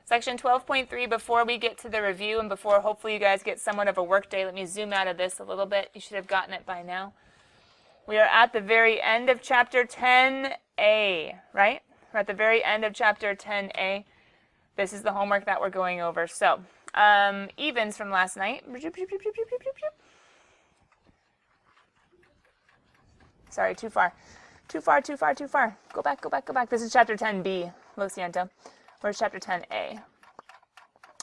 Section 12.3, before we get to the review and before hopefully you guys get somewhat of a work day, let me zoom out of this a little bit. You should have gotten it by now. We are at the very end of Chapter 10A, right? We're at the very end of Chapter 10A. This is the homework that we're going over. So, evens from last night. Sorry, too far. Too far, too far, too far. Go back, go back, go back. This is Chapter 10B, Lo siento. Where's Chapter 10A?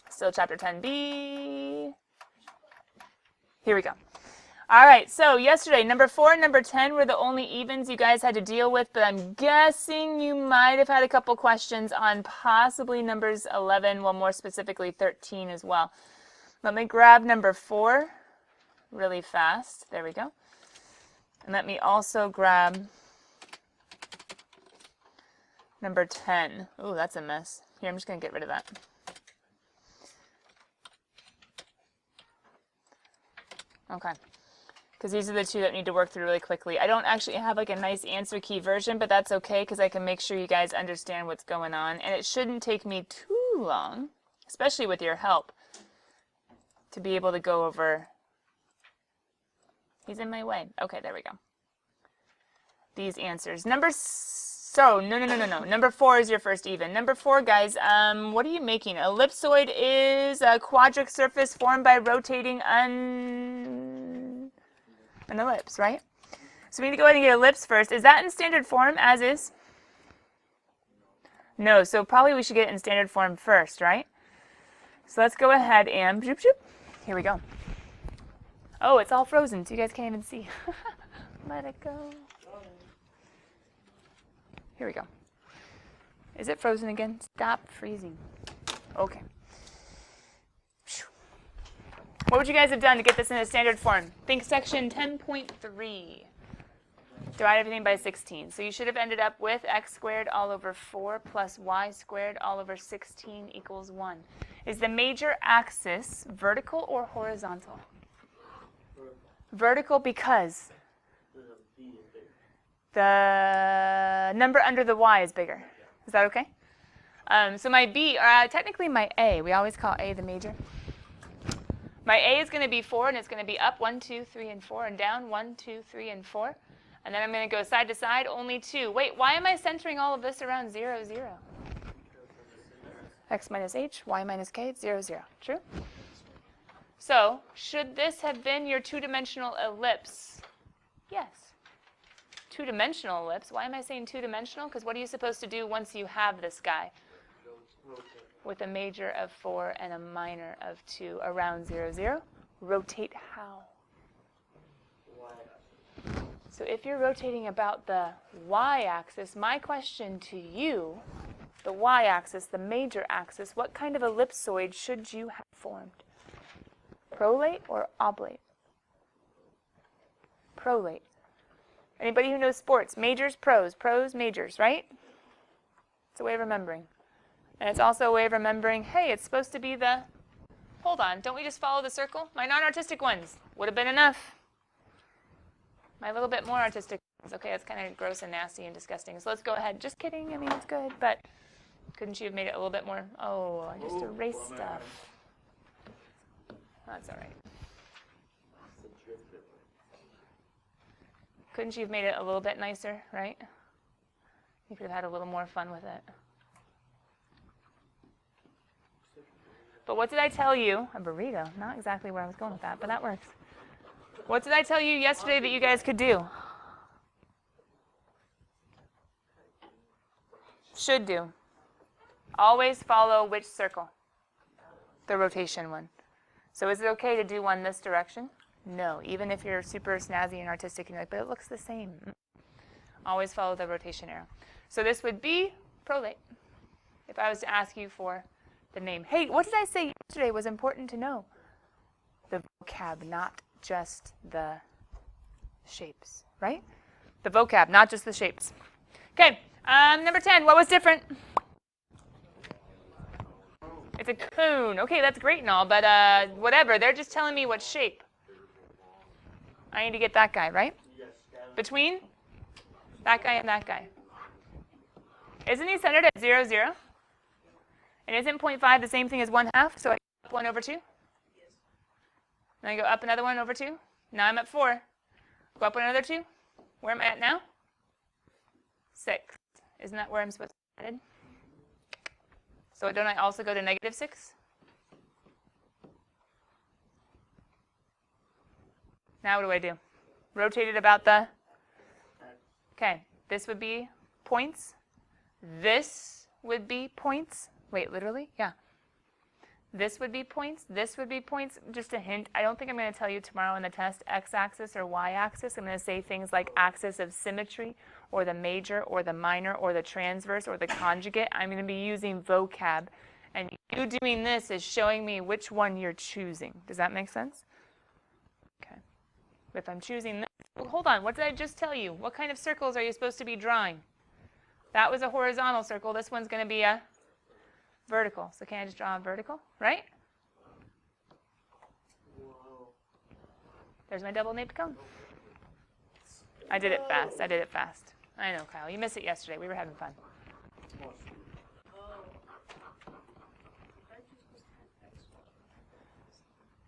Still Chapter 10B. Here we go. All right, so yesterday, number 4 and number 10 were the only evens you guys had to deal with, but I'm guessing you might have had a couple questions on possibly numbers 11, well, more specifically 13 as well. Let me grab number 4 really fast. There we go. And let me also grab number 10. Ooh, that's a mess. Here, I'm just going to get rid of that. Okay. Because these are the two that need to work through really quickly. I don't actually have like a nice answer key version, but that's okay because I can make sure you guys understand what's going on. And it shouldn't take me too long, especially with your help, to be able to go over. He's in my way. Okay, there we go. These answers. No. Number 4 is your first even. Number 4, guys, what are you making? Ellipsoid is a quadric surface formed by rotating an ellipse, right? So we need to go ahead and get ellipse first. Is that in standard form as is? No, so probably we should get it in standard form first, right? So let's go ahead and, here we go. Oh, it's all frozen, so you guys can't even see. Let it go. Here we go. Is it frozen again? Stop freezing. Okay. What would you guys have done to get this in a standard form? Think section 10.3. Divide everything by 16. So you should have ended up with x squared all over 4 plus y squared all over 16 equals 1. Is the major axis vertical or horizontal? Vertical because the number under the y is bigger. Is that okay? So my B, or technically my A, we always call A the major. My A is going to be 4, and it's going to be up 1, 2, 3, and 4, and down 1, 2, 3, and 4. And then I'm going to go side to side, only 2. Wait, why am I centering all of this around 0, 0? X minus h, y minus k, it's 0, 0. True? So, should this have been your two-dimensional ellipse? Yes. Two-dimensional ellipse. Why am I saying two-dimensional? Because what are you supposed to do once you have this guy? With a major of 4 and a minor of 2 around 0, 0. Rotate how? So if you're rotating about the y-axis, my question to you, the y-axis, the major axis, what kind of ellipsoid should you have formed? Prolate or oblate? Prolate. Anybody who knows sports, majors, pros, majors, right? It's a way of remembering. And it's also a way of remembering, hey, it's supposed to be the, hold on, don't we just follow the circle? My non-artistic ones would have been enough. My little bit more artistic ones. Okay, that's kind of gross and nasty and disgusting. So let's go ahead. Just kidding. I mean, it's good, but couldn't you have made it a little bit more? Oh, I just erased stuff. That's all right. Couldn't you have made it a little bit nicer, right? You could have had a little more fun with it. But what did I tell you? A burrito. Not exactly where I was going with that, but that works. What did I tell you yesterday that you guys could do? Should do. Always follow which circle? The rotation one. So is it okay to do one this direction? No. Even if you're super snazzy and artistic and you're like, but it looks the same. Always follow the rotation arrow. So this would be prolate. If I was to ask you for the name. Hey, what did I say yesterday was important to know? The vocab, not just the shapes, right? The vocab, not just the shapes. Okay, number 10, what was different? It's a cone. Okay, that's great and all, but whatever. They're just telling me what shape. I need to get that guy, right? Between that guy and that guy. Isn't he centered at 0, 0? And isn't 0.5 the same thing as 1/2? So I go up 1 over 2? Yes. Then I go up another 1 over 2. Now I'm at 4. Go up another 2. Where am I at now? 6. Isn't that where I'm supposed to be headed? So don't I also go to negative 6? Now what do? Rotate it about the... Okay, this would be points. This would be points. Wait, literally? Yeah. This would be points. This would be points. Just a hint. I don't think I'm going to tell you tomorrow in the test x-axis or y-axis. I'm going to say things like axis of symmetry or the major or the minor or the transverse or the conjugate. I'm going to be using vocab. And you doing this is showing me which one you're choosing. Does that make sense? Okay. If I'm choosing this, well, hold on. What did I just tell you? What kind of circles are you supposed to be drawing? That was a horizontal circle. This one's going to be a vertical. So can I just draw a vertical, right? Whoa. There's my double naped cone. I did it fast. I did it fast. I know, Kyle. You missed it yesterday. We were having fun.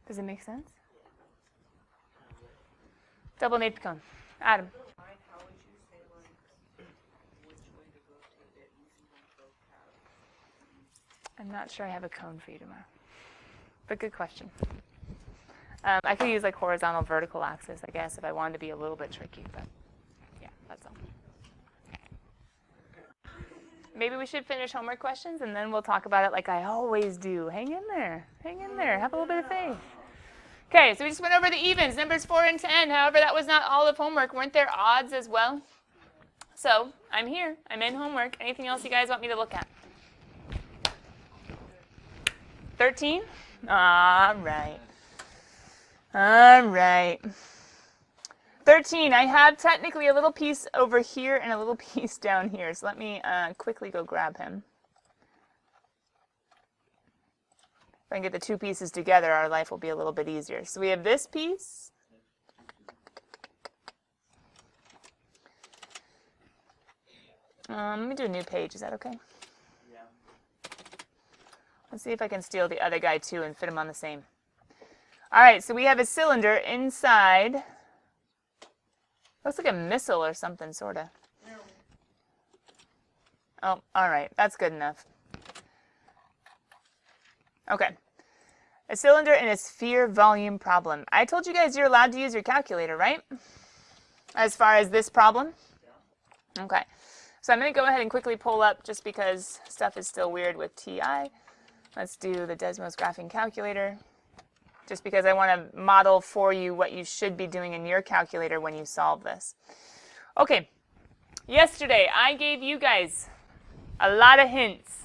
Does it make sense? Double naped cone. Adam. I'm not sure I have a cone for you tomorrow. But good question. I could use like horizontal vertical axis, I guess, if I wanted to be a little bit tricky. But yeah, that's all. Maybe we should finish homework questions and then we'll talk about it like I always do. Hang in there. Hang in there. Have a little bit of faith. Okay, so we just went over the evens, numbers 4 and 10. However, that was not all of homework. Weren't there odds as well? So I'm here. I'm in homework. Anything else you guys want me to look at? 13? All right. All right. 13, I have technically a little piece over here and a little piece down here. So let me quickly go grab him. If I can get the two pieces together, our life will be a little bit easier. So we have this piece. Let me do a new page. Is that okay? Yeah. Let's see if I can steal the other guy too and fit him on the same. All right, so we have a cylinder inside. Looks like a missile or something, sort of. Oh, all right. That's good enough. Okay. A cylinder in a sphere volume problem. I told you guys you're allowed to use your calculator, right? As far as this problem? Okay. So I'm going to go ahead and quickly pull up just because stuff is still weird with TI. Let's do the Desmos graphing calculator. Just because I want to model for you what you should be doing in your calculator when you solve this. Okay, yesterday I gave you guys a lot of hints.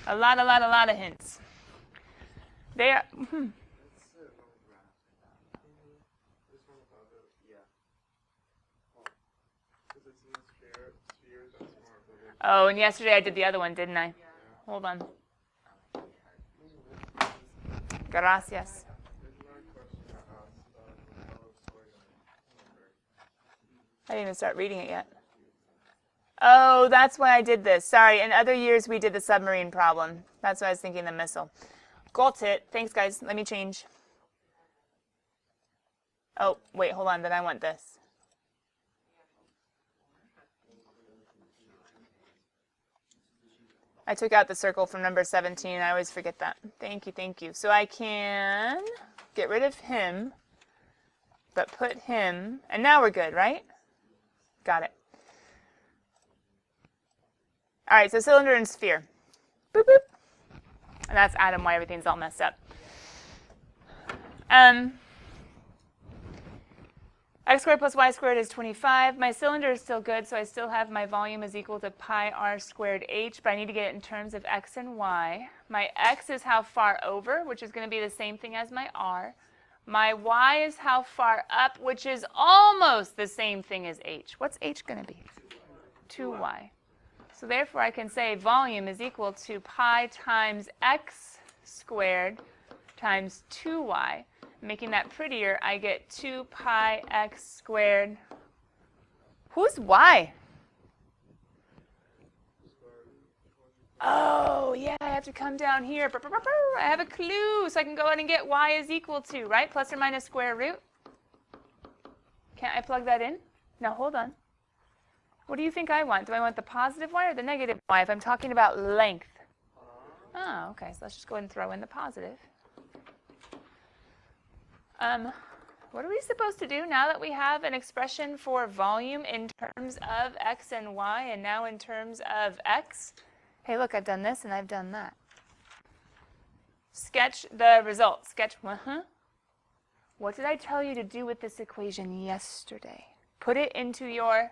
A lot of hints. They are... Oh, and yesterday I did the other one, didn't I? Hold on. Gracias. I didn't even start reading it yet. Oh, that's why I did this. Sorry, in other years we did the submarine problem. That's why I was thinking the missile. Got it. Thanks, guys. Let me change. Oh, wait, hold on. Then I want this. I took out the circle from number 17. I always forget that. Thank you, thank you. So I can get rid of him, but put him, and now we're good, right? Got it. All right, so cylinder and sphere. Boop, boop. And that's Adam, why everything's all messed up. X squared plus y squared is 25. My cylinder is still good, so I still have my volume is equal to pi r squared h, but I need to get it in terms of x and y. My x is how far over, which is going to be the same thing as my r. My y is how far up, which is almost the same thing as h. What's h going to be? 2y. So therefore, I can say volume is equal to pi times x squared times 2y. Making that prettier, I get 2 pi x squared. Who's y? Oh, yeah, I have to come down here. I have a clue, so I can go ahead and get y is equal to, right? Plus or minus square root. Can't I plug that in? Now, hold on. What do you think I want? Do I want the positive y or the negative y if I'm talking about length? Oh, okay, so let's just go ahead and throw in the positive. What are we supposed to do now that we have an expression for volume in terms of x and y and now in terms of x? Hey, look, I've done this and I've done that. Sketch the result. Sketch, What did I tell you to do with this equation yesterday? Put it into your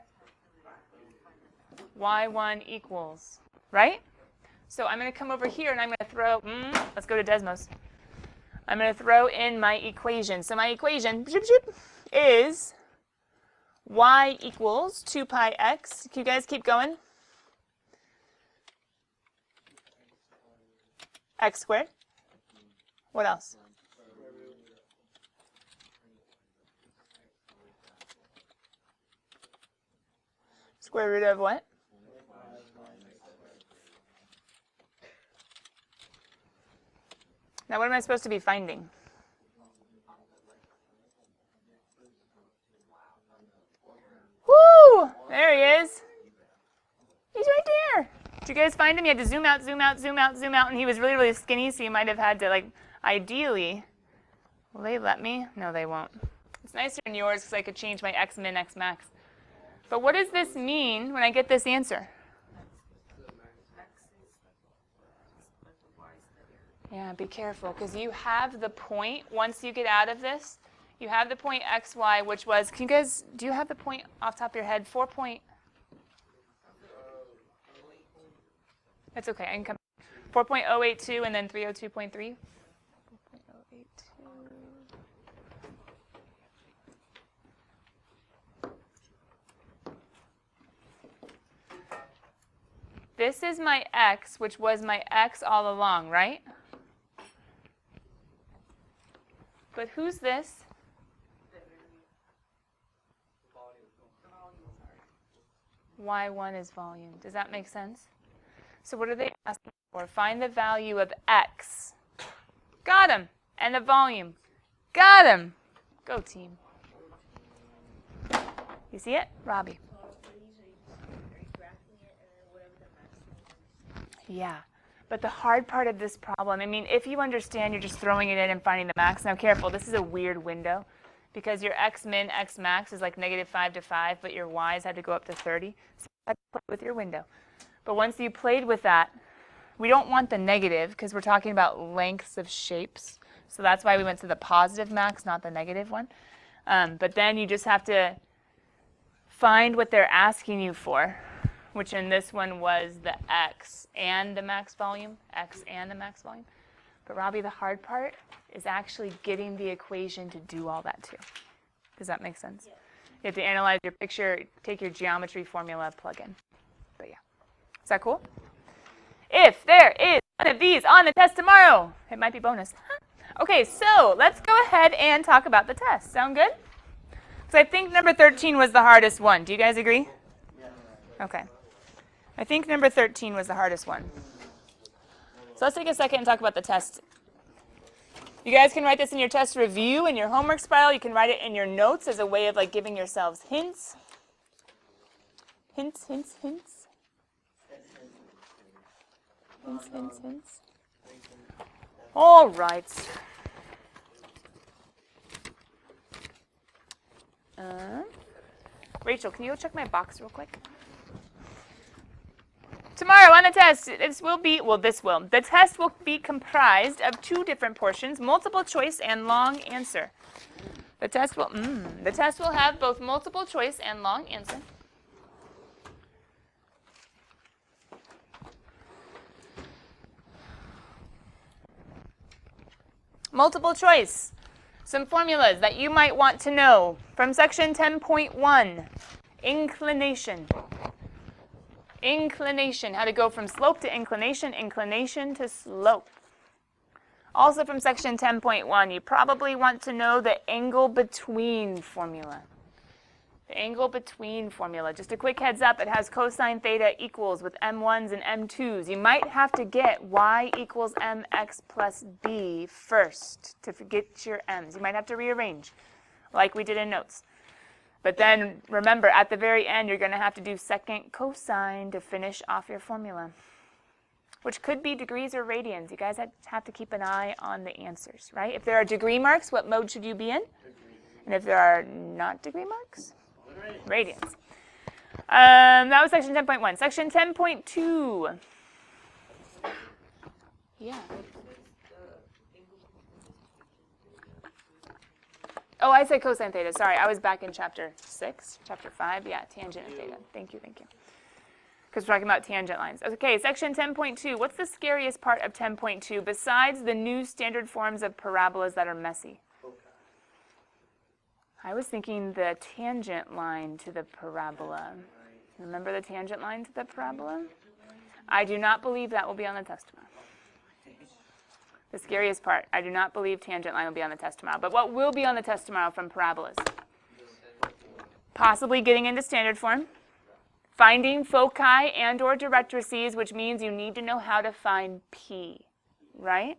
y1 equals, right? So I'm going to come over here and I'm going to throw, let's go to Desmos. I'm going to throw in my equation. So my equation is y equals 2 pi x. Can you guys keep going? X squared. What else? Square root of what? Now what am I supposed to be finding? Woo! There he is. He's right there. Did you guys find him? You had to zoom out, zoom out, zoom out, zoom out, and he was really, really skinny, so you might have had to, like, ideally, will they let me? No, they won't. It's nicer in yours because I could change my x min, x max. But what does this mean when I get this answer? Yeah, be careful, because you have the point, once you get out of this, you have the point xy, which was, can you guys, do you have the point off the top of your head? 4 point, that's okay, I can come, 4.082 and then 302.3. 4.082. This is my x, which was my x all along, right? But who's this? Y1 is volume. Does that make sense? So what are they asking for? Find the value of x. Got him. And the volume. Got him. Go team. You see it? Robbie. Yeah. But the hard part of this problem, I mean, if you understand, you're just throwing it in and finding the max. Now, careful, this is a weird window because your x min, x max is like -5 to 5, but your y's had to go up to 30. So you had to play with your window. But once you played with that, we don't want the negative because we're talking about lengths of shapes. So that's why we went to the positive max, not the negative one. But then you just have to find what they're asking you for, which in this one was the x and the max volume, x and the max volume. But Robbie, the hard part is actually getting the equation to do all that too. Does that make sense? Yeah. You have to analyze your picture, take your geometry formula, plug in. But yeah. Is that cool? If there is one of these on the test tomorrow, it might be bonus. Okay, so let's go ahead and talk about the test. Sound good? So I think number 13 was the hardest one. Do you guys agree? Okay. I think number 13 was the hardest one. So let's take a second and talk about the test. You guys can write this in your test review in your homework spiral. You can write it in your notes as a way of like giving yourselves hints. Hints, hints, hints. Hints, hints, hints. All right. Rachel, can you go check my box real quick? Tomorrow on the test, the test will be comprised of 2 different portions, multiple choice and long answer. The test will have both multiple choice and long answer. Multiple choice. Some formulas that you might want to know from section 10.1, inclination. Inclination, how to go from slope to inclination, inclination to slope. Also from section 10.1, you probably want to know the angle between formula. The angle between formula. Just a quick heads up, it has cosine theta equals with m1s and m2s. You might have to get y equals mx plus b first to forget your m's. You might have to rearrange like we did in notes. But then remember, at the very end, you're going to have to do second cosine to finish off your formula, which could be degrees or radians. You guys have to keep an eye on the answers, right? If there are degree marks, what mode should you be in? And if there are not degree marks? Radians. That was section 10.1. Section 10.2. Yeah. Oh, I said cosine theta. Sorry, I was back in chapter 6, chapter 5. Yeah, tangent and theta. Thank you. Because we're talking about tangent lines. Okay, section 10.2. What's the scariest part of 10.2 besides the new standard forms of parabolas that are messy? I was thinking the tangent line to the parabola. Remember the tangent line to the parabola? I do not believe that will be on the test tomorrow. The scariest part, I do not believe tangent line will be on the test tomorrow. But what will be on the test tomorrow from parabolas? Possibly getting into standard form, finding foci and or directrices, which means you need to know how to find P, right?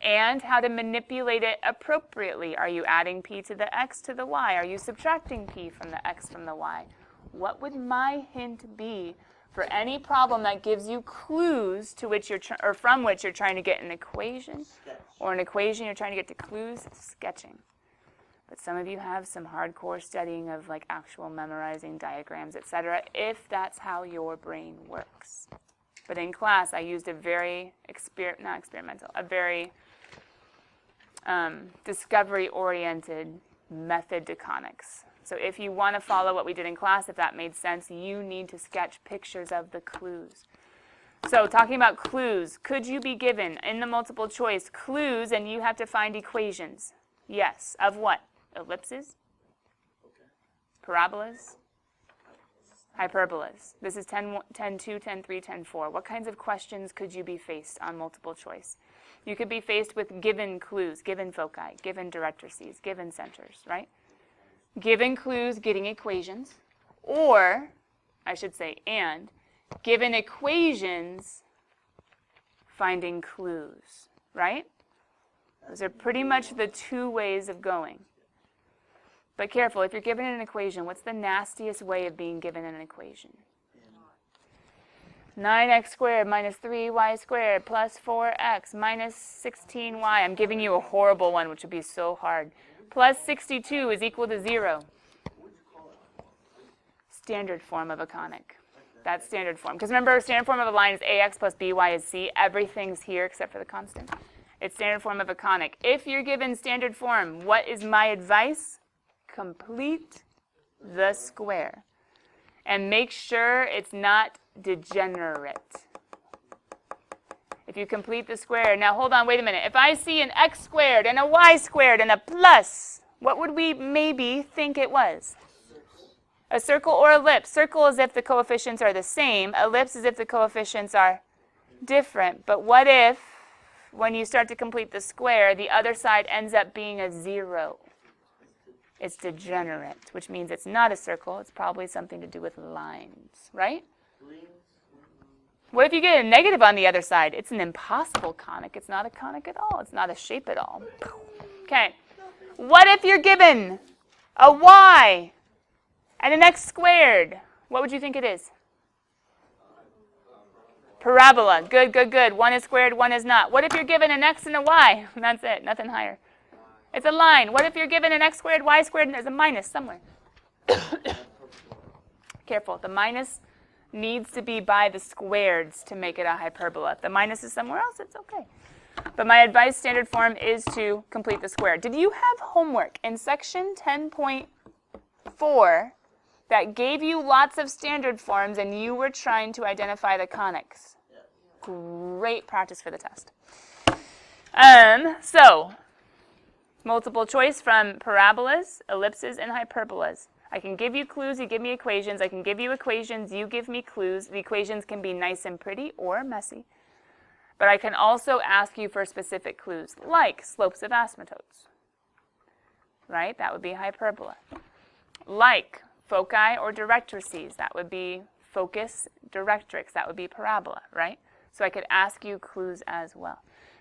And how to manipulate it appropriately. Are you adding P to the X to the Y? Are you subtracting P from the X from the Y? What would my hint be for any problem that gives you clues to which you're or from which you're trying to get an equation, or an equation you're trying to get to clues? Sketching. But some of you have some hardcore studying of like actual memorizing diagrams, etc., if that's how your brain works. But in class, I used a very discovery-oriented method to conics. So if you want to follow what we did in class, if that made sense, you need to sketch pictures of the clues. So talking about clues, could you be given in the multiple choice clues and you have to find equations? Yes. Of what? Ellipses? Parabolas? Hyperbolas. This is 10.2, 10.3, 10.4. What kinds of questions could you be faced on multiple choice? You could be faced with given clues, given foci, given directrices, given centers, right? Given clues, getting equations, or, I should say, and, given equations, finding clues, right? Those are pretty much the two ways of going. But careful, if you're given an equation, what's the nastiest way of being given an equation? 9x squared minus 3y squared plus 4x minus 16y. I'm giving you a horrible one, which would be so hard. Plus 62 is equal to 0. Standard form of a conic. That's standard form. Because remember, standard form of a line is ax plus by is c. Everything's here except for the constant. It's standard form of a conic. If you're given standard form, what is my advice? Complete the square. And make sure it's not degenerate. If you complete the square, now hold on, wait a minute. If I see an x squared and a y squared and a plus, what would we maybe think it was? A circle or ellipse. Circle is if the coefficients are the same. Ellipse is if the coefficients are different. But what if, when you start to complete the square, the other side ends up being a 0? It's degenerate, which means it's not a circle. It's probably something to do with lines, right? What if you get a negative on the other side? It's an impossible conic. It's not a conic at all. It's not a shape at all. Okay. What if you're given a y and an x squared? What would you think it is? Parabola. Good, good, good. One is squared, one is not. What if you're given an x and a y? That's it. Nothing higher. It's a line. What if you're given an x squared, y squared, and there's a minus somewhere? Careful. The minus needs to be by the squareds to make it a hyperbola. If the minus is somewhere else, it's okay. But my advice, standard form, is to complete the square. Did you have homework in section 10.4 that gave you lots of standard forms and you were trying to identify the conics? Great practice for the test. So, multiple choice from parabolas, ellipses, and hyperbolas. I can give you clues, you give me equations. I can give you equations, you give me clues. The equations can be nice and pretty or messy. But I can also ask you for specific clues, like slopes of asymptotes. Right? That would be hyperbola. Like foci or directrices. That would be focus, directrix. That would be parabola, right? So I could ask you clues as well.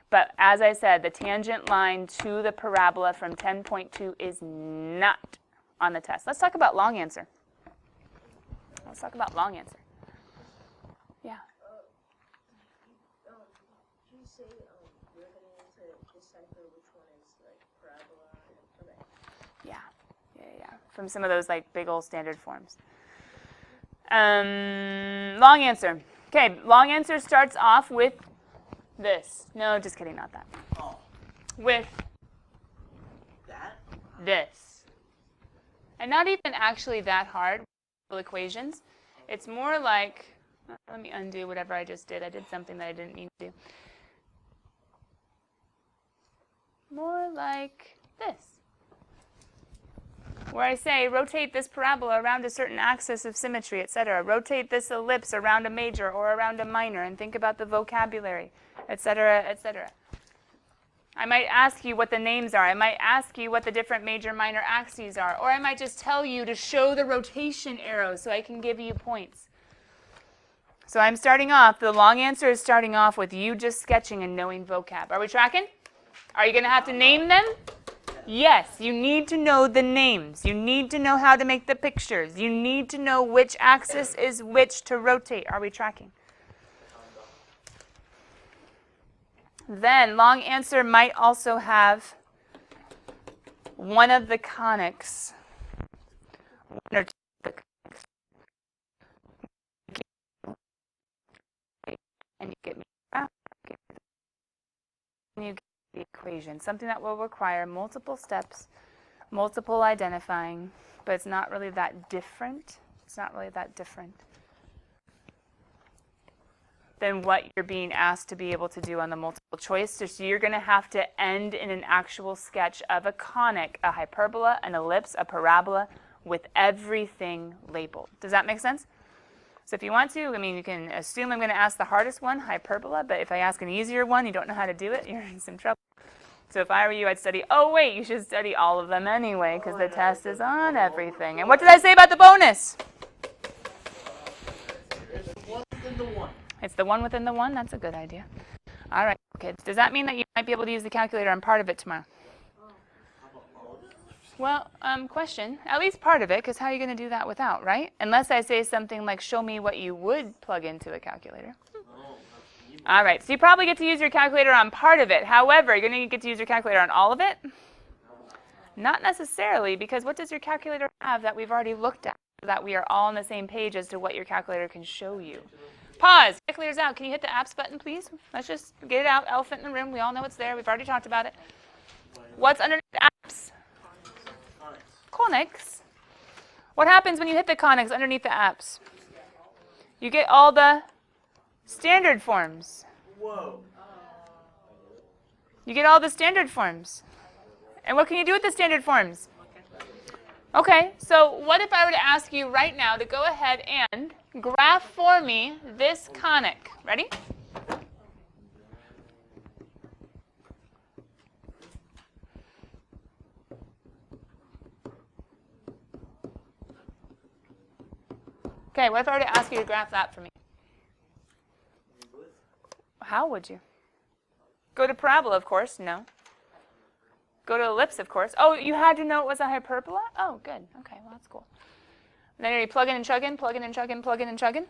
But as I said, the tangent line to the parabola from 10.2 is not on the test. Let's talk about long answer. Let's talk about long answer. Yeah. Can you say we're going to decipher which one is like parabola and correct? Yeah. From some of those like big old standard forms. Long answer. Okay, long answer starts off with this. No, just kidding, not that. Oh. With That? this. And not even actually that hard, equations. It's more like, let me undo whatever I just did. I did something that I didn't mean to do. More like this. Where I say, rotate this parabola around a certain axis of symmetry, etc. Rotate this ellipse around a major or around a minor, and think about the vocabulary, etc., etc. I might ask you what the names are. I might ask you what the different major minor axes are. Or I might just tell you to show the rotation arrow so I can give you points. So I'm starting off, the long answer is starting off with you just sketching and knowing vocab. Are we tracking? Are you going to have to name them? Yes, you need to know the names. You need to know how to make the pictures. You need to know which axis is which to rotate. Are we tracking? Then long answer might also have one of the conics. One or two of the conics. And you get me and you get the equation. Something that will require multiple steps, multiple identifying, but it's not really that different. It's not really that different than what you're being asked to be able to do on the multiple choice. So you're going to have to end in an actual sketch of a conic, a hyperbola, an ellipse, a parabola, with everything labeled. Does that make sense? So if you want to, I mean, you can assume I'm going to ask the hardest one, hyperbola, but if I ask an easier one, you don't know how to do it, you're in some trouble. So if I were you, I'd study, oh wait, you should study all of them anyway, because the test is on everything. And what did I say about the bonus? It's the one within the one? That's a good idea. All right, kids. Does that mean that you might be able to use the calculator on part of it tomorrow? Well, question. At least part of it, because how are you going to do that without, right? Unless I say something like, show me what you would plug into a calculator. All right, so you probably get to use your calculator on part of it. However, you're going to get to use your calculator on all of it? Not necessarily, because what does your calculator have that we've already looked at, so that we are all on the same page as to what your calculator can show you? Pause. Calculator's out. Can you hit the apps button, please? Let's just get it out. Elephant in the room. We all know it's there. We've already talked about it. What's underneath apps? Conics. What happens when you hit the conics underneath the apps? You get all the standard forms. Whoa. You get all the standard forms. And what can you do with the standard forms? Okay, so what if I were to ask you right now to go ahead and graph for me this conic? Ready? Okay, what if I were to ask you to graph that for me? How would you? Go to parabola, of course. No. Go to ellipse, of course. Oh, you had to know it was a hyperbola? Oh, good. Okay, well, that's cool. And then are you plugging and chugging, plugging and chugging, plugging and chugging?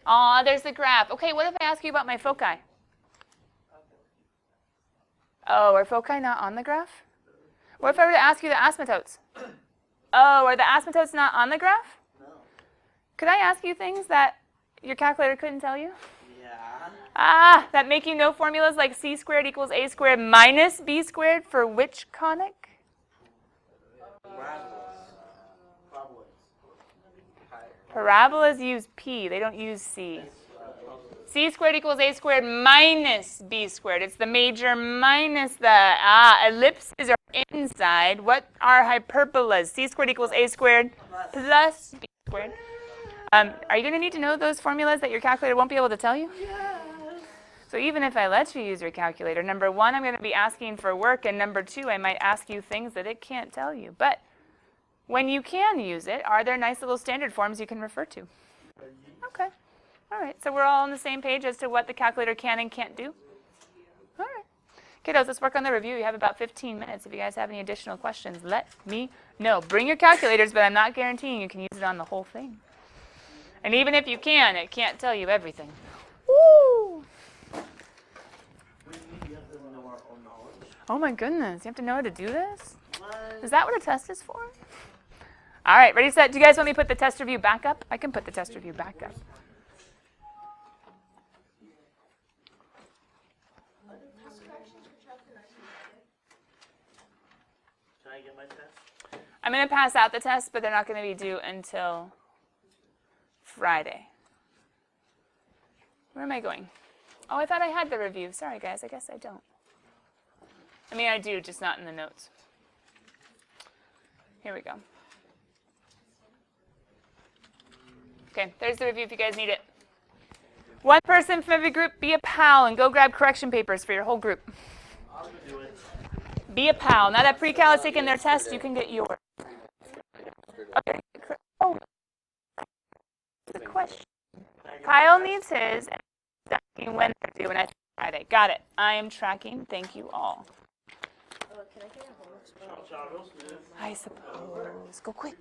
Aw, there's the graph. Okay, what if I ask you about my foci? Oh, are foci not on the graph? What if I were to ask you the asymptotes? Oh, are the asymptotes not on the graph? No. Could I ask you things that your calculator couldn't tell you? Yeah. That make you know formulas like c squared equals a squared minus b squared for which conic? Parabolas use p, they don't use c. C squared equals a squared minus b squared. It's the major minus the ellipses are inside. What are hyperbolas? C squared equals a squared plus b squared. Are you going to need to know those formulas that your calculator won't be able to tell you? Yes. So even if I let you use your calculator, number one, I'm going to be asking for work, and number two, I might ask you things that it can't tell you. But When you can use it, are there nice little standard forms you can refer to? Okay. All right. So we're all on the same page as to what the calculator can and can't do? All right. Kiddos, let's work on the review. You have about 15 minutes. If you guys have any additional questions, let me know. Bring your calculators, but I'm not guaranteeing you can use it on the whole thing. And even if you can, it can't tell you everything. Woo! Oh my goodness, you have to know how to do this? Is that what a test is for? All right, ready, set. Do you guys want me to put the test review back up? I can put the test review back up. Can I get my test? I'm going to pass out the tests, but they're not going to be due until Friday. Where am I going? Oh, I thought I had the review. Sorry, guys. I guess I don't. I mean, I do, just not in the notes. Here we go. Okay, there's the review if you guys need it. One person from every group, be a pal and go grab correction papers for your whole group. I'll do it. Be a pal. Now that pre-cal is taking their test, you can get yours. Okay. Oh. The question. Kyle needs his, and asking when they're due, and I think Friday. Got it. I am tracking. Thank you all. Can I get a homework spot? I suppose. Go quick.